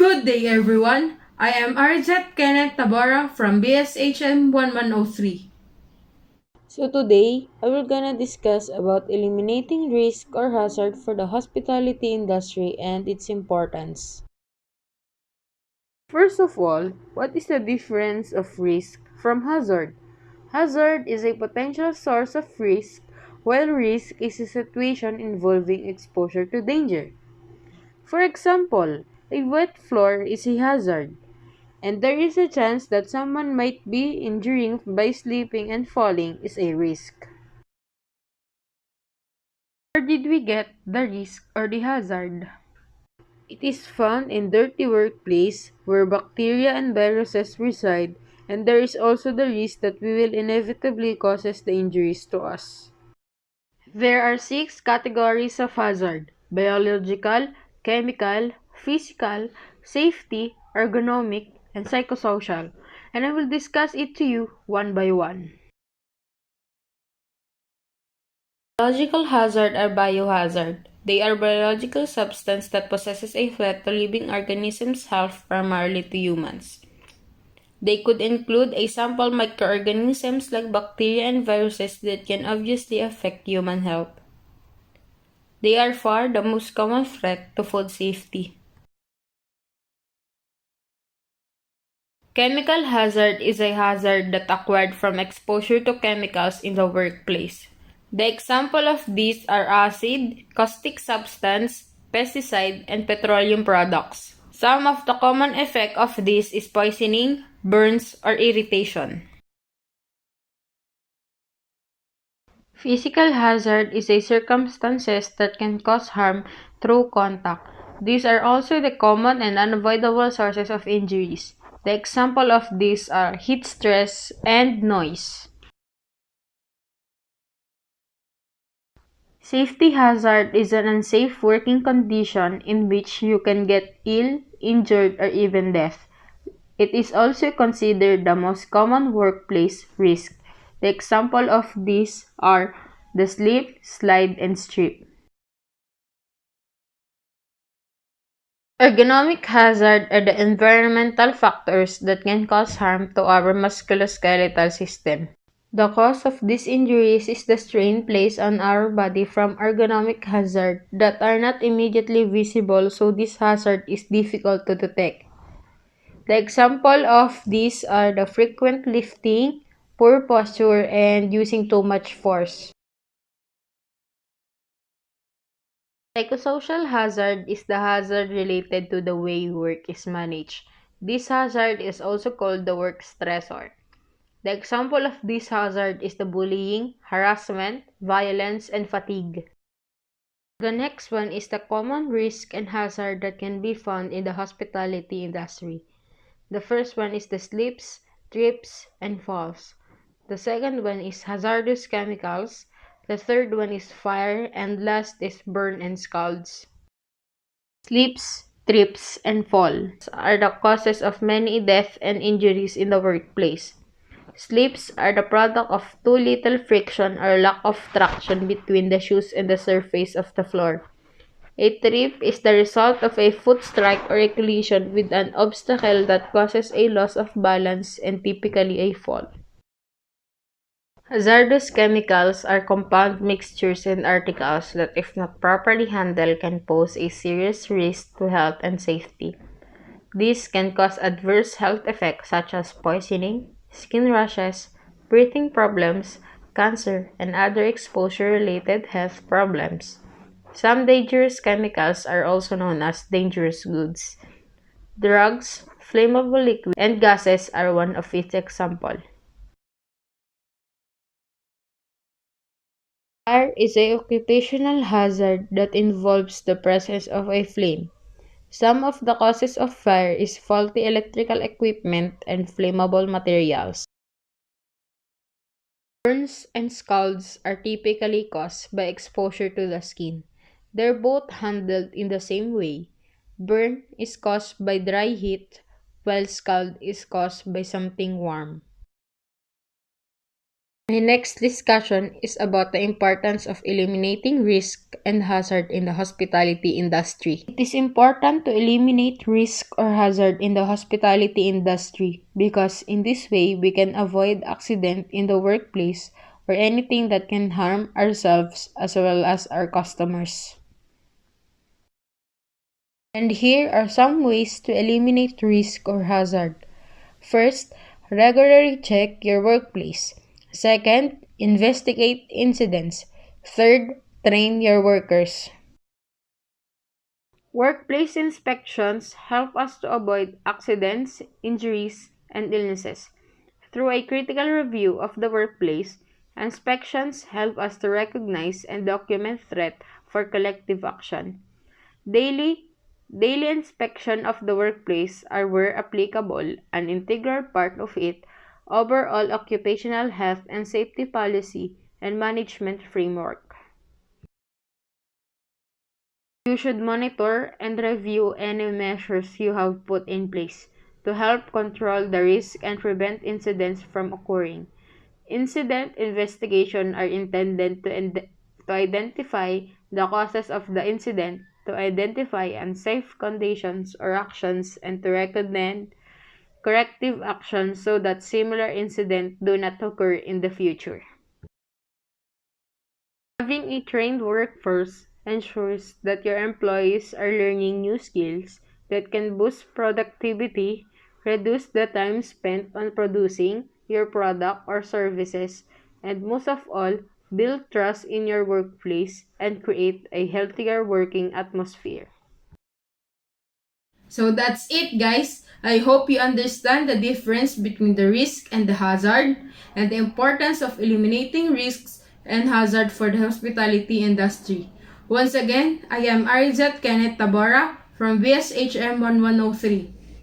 Good day, everyone. I am Arejett Kenneth Tabora from BSHM 1103. So today, I will gonna discuss about eliminating risk or hazard for the hospitality industry and its importance. First of all, what is the difference of risk from hazard? Hazard is a potential source of risk, while risk is a situation involving exposure to danger. For example, a wet floor is a hazard, and there is a chance that someone might be injuring by slipping and falling is a risk. Where did we get the risk or the hazard? It is found in dirty workplace where bacteria and viruses reside, and there is also the risk that we will inevitably causes the injuries to us. There are 6 categories of hazard: biological, chemical, physical, safety, ergonomic, and psychosocial, and I will discuss it to you one by one. Biological hazard or biohazard. They are biological substance that possesses a threat to living organisms' health, primarily to humans. They could include a sample microorganisms like bacteria and viruses that can obviously affect human health. They are far the most common threat to food safety. Chemical hazard is a hazard that acquired from exposure to chemicals in the workplace. The example of these are acid, caustic substance, pesticide, and petroleum products. Some of the common effect of this is poisoning, burns, or irritation. Physical hazard is a circumstances that can cause harm through contact. These are also the common and unavoidable sources of injuries. The example of these are heat stress and noise. Safety hazard is an unsafe working condition in which you can get ill, injured, or even death. It is also considered the most common workplace risk. The example of these are the slip, slide, and strip. Ergonomic hazard are the environmental factors that can cause harm to our musculoskeletal system. The cause of these injuries is the strain placed on our body from ergonomic hazard that are not immediately visible, so this hazard is difficult to detect. The example of these are the frequent lifting, poor posture, and using too much force. Psychosocial hazard is the hazard related to the way work is managed. This hazard is also called the work stressor. The example of this hazard is the bullying, harassment, violence, and fatigue. The next one is the common risk and hazard that can be found in the hospitality industry. The first one is the slips, trips, and falls. The second one is hazardous chemicals. The third one is fire, and last is burn and scalds. Slips, trips, and falls are the causes of many deaths and injuries in the workplace. Slips are the product of too little friction or lack of traction between the shoes and the surface of the floor. A trip is the result of a foot strike or a collision with an obstacle that causes a loss of balance and typically a fall. Hazardous chemicals are compound mixtures and articles that, if not properly handled, can pose a serious risk to health and safety. These can cause adverse health effects such as poisoning, skin rashes, breathing problems, cancer, and other exposure-related health problems. Some dangerous chemicals are also known as dangerous goods. Drugs, flammable liquids, and gases are one of its examples. Fire is an occupational hazard that involves the presence of a flame. Some of the causes of fire is faulty electrical equipment and flammable materials. Burns and scalds are typically caused by exposure to the skin. They're both handled in the same way. Burn is caused by dry heat, while scald is caused by something warm. My next discussion is about the importance of eliminating risk and hazard in the hospitality industry. It is important to eliminate risk or hazard in the hospitality industry because in this way we can avoid accident in the workplace or anything that can harm ourselves as well as our customers. And here are some ways to eliminate risk or hazard. First, regularly check your workplace. Second, investigate incidents. Third, train your workers. Workplace inspections help us to avoid accidents, injuries, and illnesses. Through a critical review of the workplace, inspections help us to recognize and document threat for collective action. Daily Daily inspection of the workplace are where applicable an integral part of it overall occupational health and safety policy and management framework. You should monitor and review any measures you have put in place to help control the risk and prevent incidents from occurring. Incident investigations are intended to identify the causes of the incident, to identify unsafe conditions or actions, and to recommend corrective actions so that similar incidents do not occur in the future. Having a trained workforce ensures that your employees are learning new skills that can boost productivity, reduce the time spent on producing your product or services, and most of all, build trust in your workplace and create a healthier working atmosphere. So that's it, guys. I hope you understand the difference between the risk and the hazard and the importance of eliminating risks and hazard for the hospitality industry. Once again, I am Arejett Kenneth Tabora from BSHM 1103.